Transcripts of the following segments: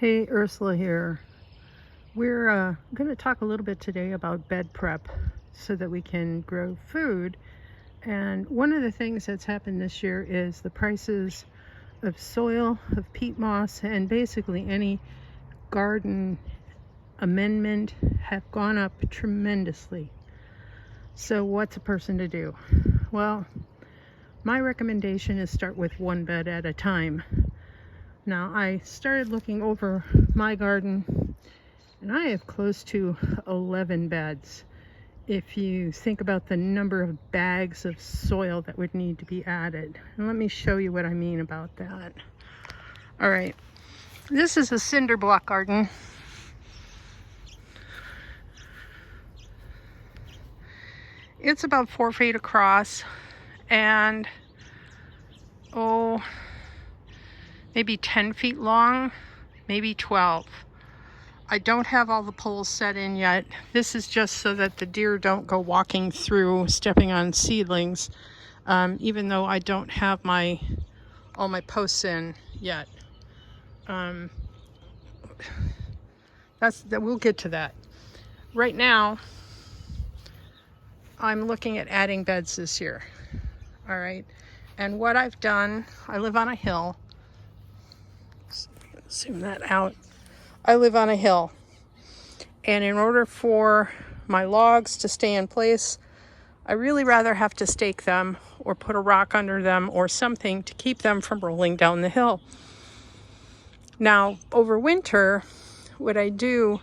Hey, Ursula here. We're going to talk a little bit today about bed prep so that we can grow food. And one of the things that's happened this year is the prices of soil, of peat moss, and basically any garden amendment have gone up tremendously. So what's a person to do? Well, my recommendation is start with one bed at a time. Now, I started looking over my garden, and I have close to 11 beds. If you think about the number of bags of soil that would need to be added. And let me show you what I mean about that. All right, this is a cinder block garden. It's about 4 feet across and maybe 10 feet long, maybe 12. I don't have all the poles set in yet. This is just so that the deer don't go walking through, stepping on seedlings, even though I don't have all my posts in yet. We'll get to that. Right now, I'm looking at adding beds this year. All right, and what I've done, I live on a hill. Zoom that out. I live on a hill, and in order for my logs to stay in place, I really rather have to stake them or put a rock under them or something to keep them from rolling down the hill. Now, over winter, what I do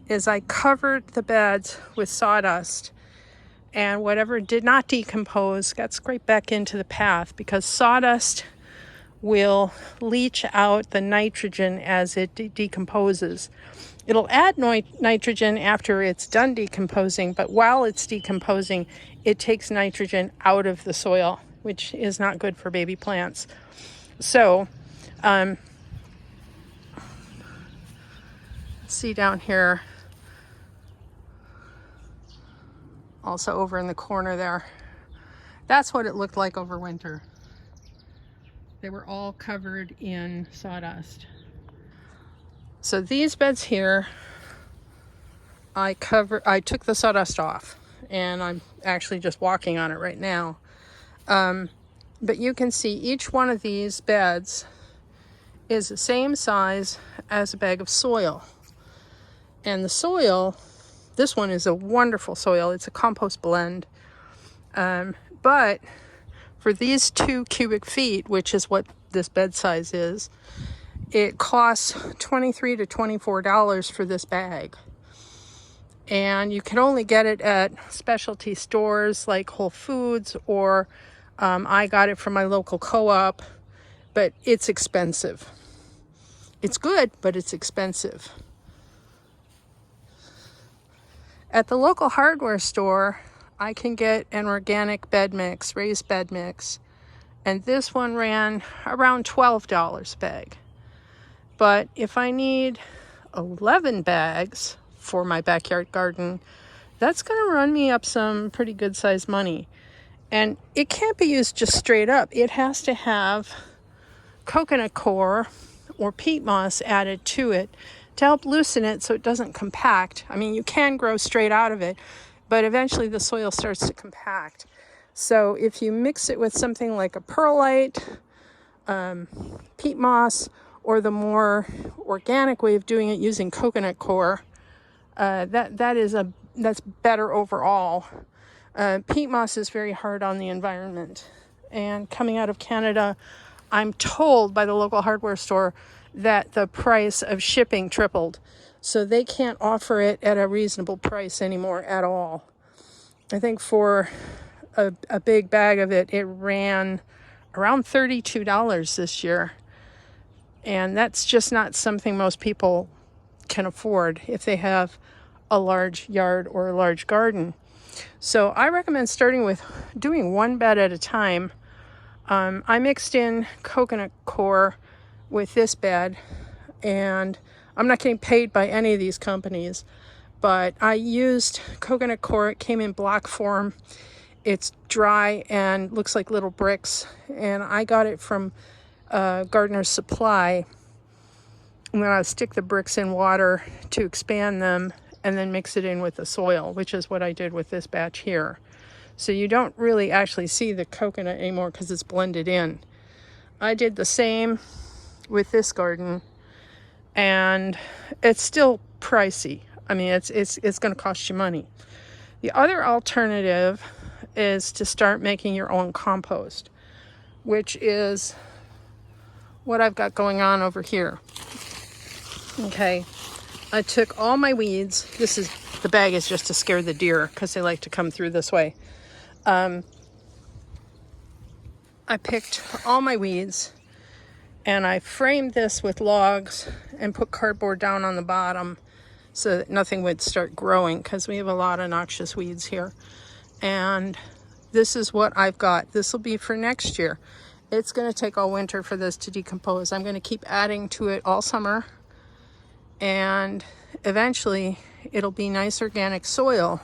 is I covered the beds with sawdust, and whatever did not decompose got scraped back into the path, because sawdust will leach out the nitrogen as it decomposes. It'll add nitrogen after it's done decomposing, but while it's decomposing, it takes nitrogen out of the soil, which is not good for baby plants. So, see down here, also over in the corner there, that's what it looked like over winter. They were all covered in sawdust. So these beds here, I took the sawdust off, and I'm actually just walking on it right now. But you can see each one of these beds is the same size as a bag of soil. And the soil, this one is a wonderful soil. It's a compost blend. But for these 2 cubic feet, which is what this bed size is, it costs $23 to $24 for this bag. And you can only get it at specialty stores like Whole Foods, or I got it from my local co-op, but it's expensive. It's good, but it's expensive. At the local hardware store, I can get an organic bed mix, raised bed mix, and this one ran around $12 a bag. But if I need 11 bags for my backyard garden, that's going to run me up some pretty good sized money. And it can't be used just straight up. It has to have coconut coir or peat moss added to it to help loosen it so it doesn't compact. I mean, you can grow straight out of it, but eventually the soil starts to compact. So if you mix it with something like a perlite, peat moss, or the more organic way of doing it using coconut coir, that's better overall. Peat moss is very hard on the environment. And coming out of Canada, I'm told by the local hardware store that the price of shipping tripled. So they can't offer it at a reasonable price anymore at all. I think for a big bag of it, it ran around $32 this year. And that's just not something most people can afford if they have a large yard or a large garden. So I recommend starting with doing one bed at a time. I mixed in coconut coir with this bed, and I'm not getting paid by any of these companies, but I used coconut coir. It came in block form. It's dry and looks like little bricks, and I got it from Gardener's Supply. I'm going to stick the bricks in water to expand them and then mix it in with the soil, which is what I did with this batch here. So you don't really actually see the coconut anymore because it's blended in. I did the same with this garden, and it's still pricey. I mean, it's going to cost you money. The other alternative is to start making your own compost, which is what I've got going on over here. Okay, I took all my weeds. The bag is just to scare the deer because they like to come through this way. I picked all my weeds and I framed this with logs and put cardboard down on the bottom so that nothing would start growing because we have a lot of noxious weeds here. And this is what I've got. This will be for next year. It's going to take all winter for this to decompose. I'm going to keep adding to it all summer, and eventually it'll be nice organic soil.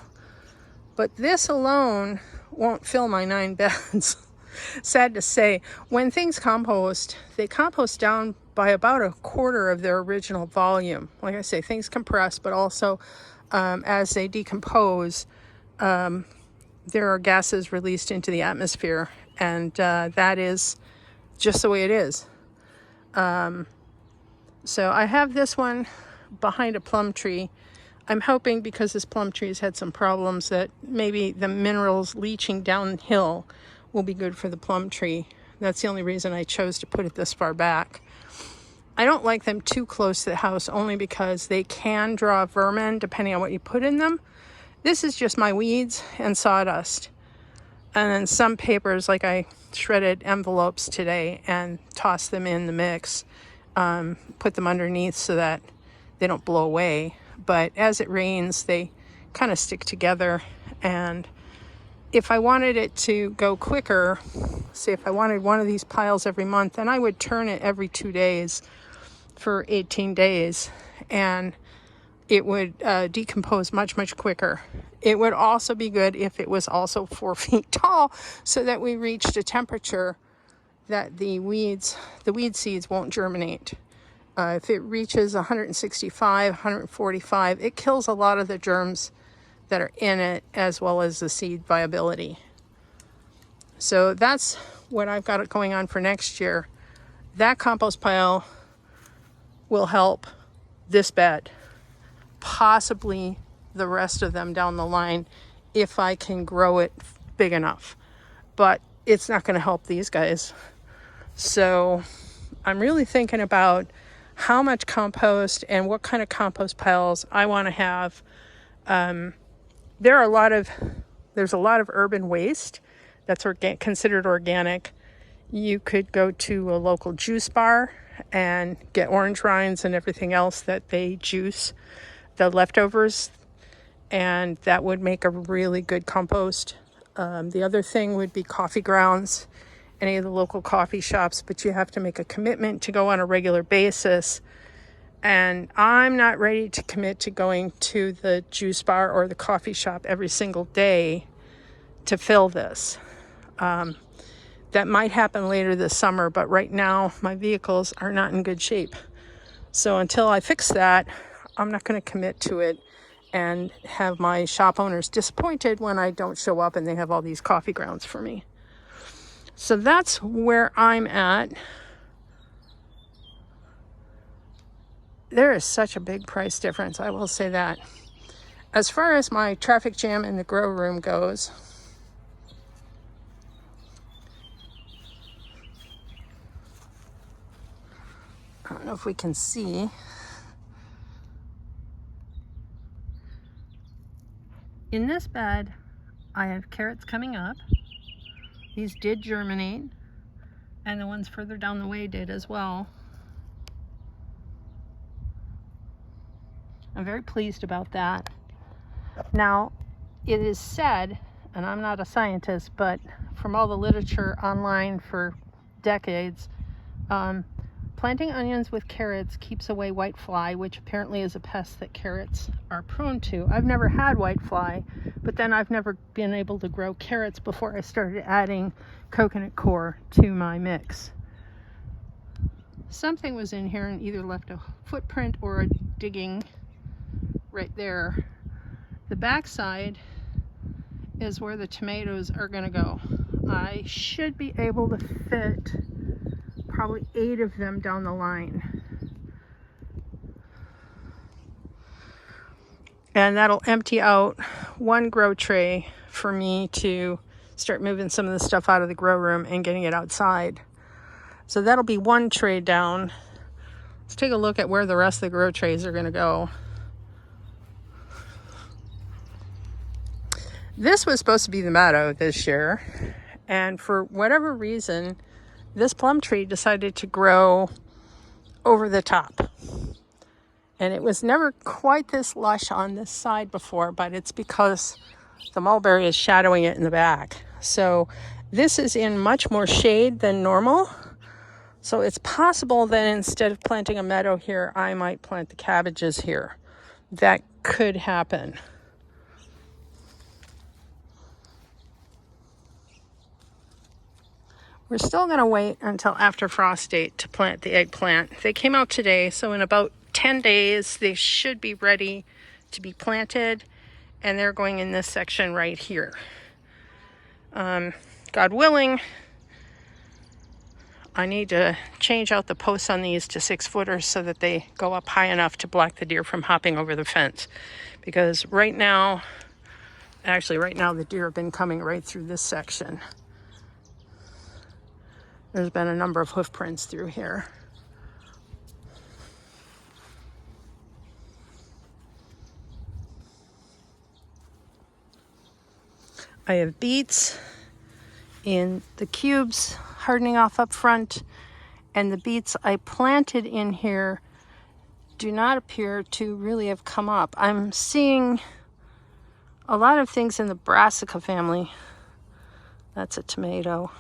But this alone won't fill my 9 beds. Sad to say. When things compost, they compost down by about a quarter of their original volume. Like I say, things compress, but also as they decompose, there are gases released into the atmosphere, and that is just the way it is. So I have this one behind a plum tree. I'm hoping, because this plum tree has had some problems, that maybe the minerals leaching downhill will be good for the plum tree. That's the only reason I chose to put it this far back. I don't like them too close to the house, only because they can draw vermin depending on what you put in them. This is just my weeds and sawdust. And then some papers, like I shredded envelopes today and tossed them in the mix. Put them underneath so that they don't blow away. But as it rains, they kind of stick together. And if I wanted it to go quicker, say if I wanted one of these piles every month, then I would turn it every 2 days for 18 days. And it would decompose much, much quicker. It would also be good if it was also 4 feet tall, so that we reached a temperature that the weed seeds won't germinate. If it reaches 165, 145, it kills a lot of the germs that are in it, as well as the seed viability. So that's what I've got going on for next year. That compost pile will help this bed, possibly the rest of them down the line, if I can grow it big enough. But it's not going to help these guys. So I'm really thinking about how much compost and what kind of compost piles I want to have. There's a lot of urban waste that's considered organic. You could go to a local juice bar and get orange rinds and everything else that they juice, the leftovers, and that would make a really good compost. The other thing would be coffee grounds, any of the local coffee shops, but you have to make a commitment to go on a regular basis. And I'm not ready to commit to going to the juice bar or the coffee shop every single day to fill this. That might happen later this summer, but right now my vehicles are not in good shape. So until I fix that, I'm not going to commit to it and have my shop owners disappointed when I don't show up and they have all these coffee grounds for me. So that's where I'm at. There is such a big price difference, I will say that. As far as my traffic jam in the grow room goes, I don't know if we can see. In this bed, I have carrots coming up. These did germinate, and the ones further down the way did as well. I'm very pleased about that. Now, it is said, and I'm not a scientist, but from all the literature online for decades, planting onions with carrots keeps away whitefly, which apparently is a pest that carrots are prone to. I've never had whitefly, but then I've never been able to grow carrots before I started adding coconut coir to my mix. something was in here and either left a footprint or a digging right there. The back side is where the tomatoes are going to go. I should be able to fit probably 8 of them down the line. And that'll empty out one grow tray for me to start moving some of the stuff out of the grow room and getting it outside. So that'll be one tray down. Let's take a look at where the rest of the grow trays are going to go. This was supposed to be the meadow this year, and for whatever reason, this plum tree decided to grow over the top. And it was never quite this lush on this side before, but it's because the mulberry is shadowing it in the back. So this is in much more shade than normal. So it's possible that instead of planting a meadow here, I might plant the cabbages here. That could happen. We're still going to wait until after frost date to plant the eggplant. They came out today, so in about 10 days they should be ready to be planted, and they're going in this section right here. God willing, I need to change out the posts on these to 6-footers so that they go up high enough to block the deer from hopping over the fence. Because right now the deer have been coming right through this section. There's been a number of hoof prints through here. I have beets in the cubes hardening off up front, and the beets I planted in here do not appear to really have come up. I'm seeing a lot of things in the brassica family. That's a tomato.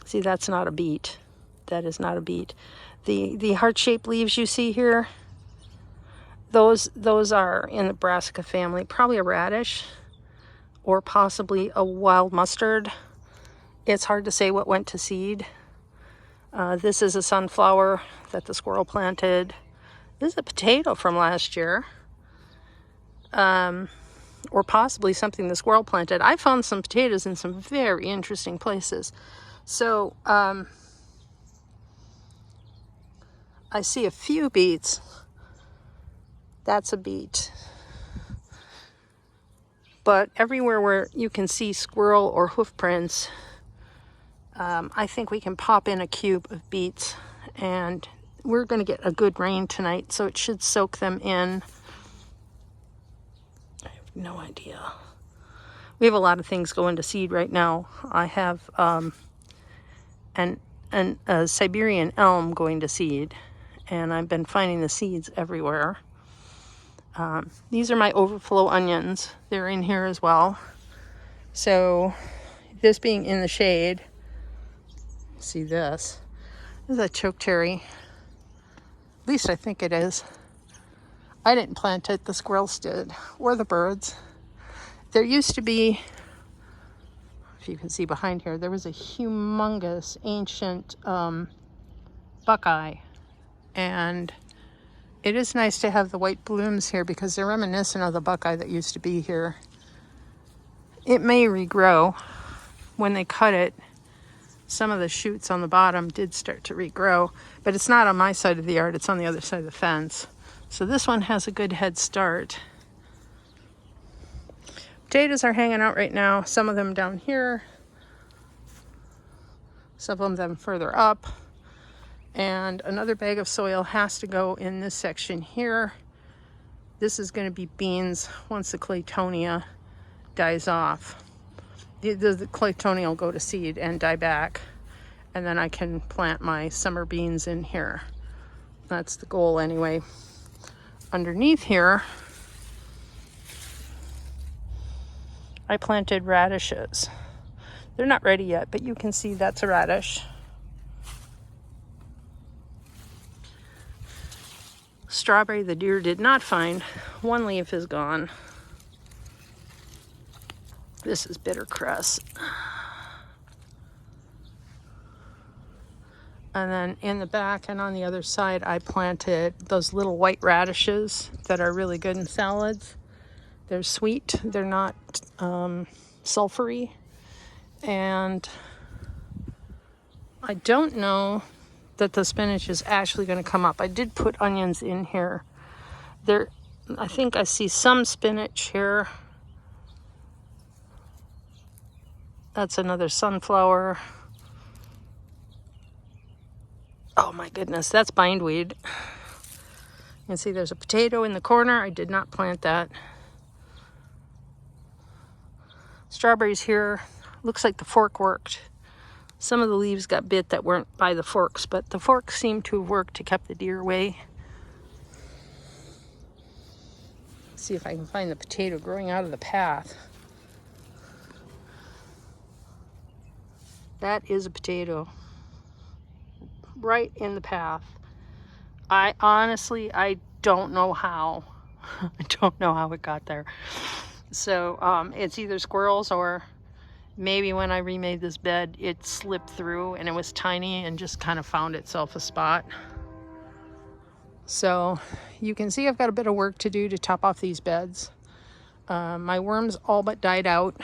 See, that's not a beet. That is not a beet. The heart-shaped leaves you see here, those are in the brassica family, probably a radish or possibly a wild mustard. It's hard to say what went to seed. This is a sunflower that the squirrel planted. This is a potato from last year. Or possibly something the squirrel planted. I found some potatoes in some very interesting places. So, I see a few beets. That's a beet. But everywhere where you can see squirrel or hoof prints, I think we can pop in a cube of beets. And we're going to get a good rain tonight, so it should soak them in. No idea. We have a lot of things going to seed right now. I have a Siberian elm going to seed, and I've been finding the seeds everywhere. These are my overflow onions. They're in here as well. So this being in the shade, see this. This is a chokecherry. At least I think it is. I didn't plant it, the squirrels did, or the birds. There used to be, if you can see behind here, there was a humongous ancient buckeye. And it is nice to have the white blooms here because they're reminiscent of the buckeye that used to be here. It may regrow. When they cut it, some of the shoots on the bottom did start to regrow, but it's not on my side of the yard, it's on the other side of the fence. So this one has a good head start. Potatoes are hanging out right now. Some of them down here. Some of them further up. And another bag of soil has to go in this section here. This is going to be beans once the claytonia dies off. The claytonia will go to seed and die back. And then I can plant my summer beans in here. That's the goal anyway. Underneath here, I planted radishes. They're not ready yet, but you can see that's a radish. Strawberry the deer did not find. One leaf is gone. This is bitter cress. And then in the back and on the other side, I planted those little white radishes that are really good in salads. They're sweet, they're not sulfury. And I don't know that the spinach is actually going to come up. I did put onions in here. There, I think I see some spinach here. That's another sunflower. Oh my goodness, that's bindweed. You can see there's a potato in the corner. I did not plant that. Strawberries here. Looks like the fork worked. Some of the leaves got bit that weren't by the forks, but the forks seemed to have worked to keep the deer away. Let's see if I can find the potato growing out of the path. That is a potato. Right in the path. I honestly don't know how. I don't know how it got there. So it's either squirrels or maybe when I remade this bed, it slipped through and it was tiny and just kind of found itself a spot. So you can see I've got a bit of work to do to top off these beds. My worms all but died out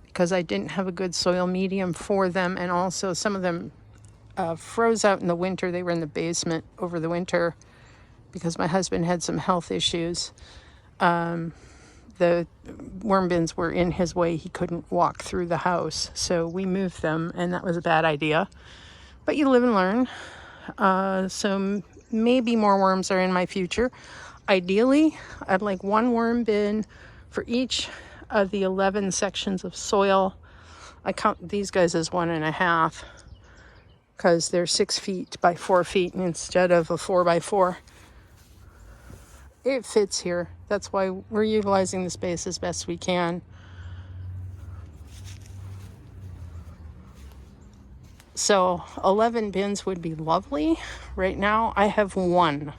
because I didn't have a good soil medium for them, and also some of them froze out in the winter. They were in the basement over the winter because my husband had some health issues. The worm bins were in his way. He couldn't walk through the house. So we moved them, and that was a bad idea. But you live and learn. So maybe more worms are in my future. Ideally, I'd like one worm bin for each of the 11 sections of soil. I count these guys as 1.5 because they're 6 feet by 4 feet instead of a 4 by 4. It fits here. That's why we're utilizing the space as best we can. So 11 bins would be lovely. Right now I have 1.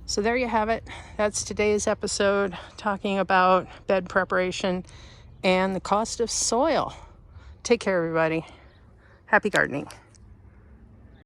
So there you have it. That's today's episode, talking about bed preparation and the cost of soil. Take care, everybody. Happy gardening.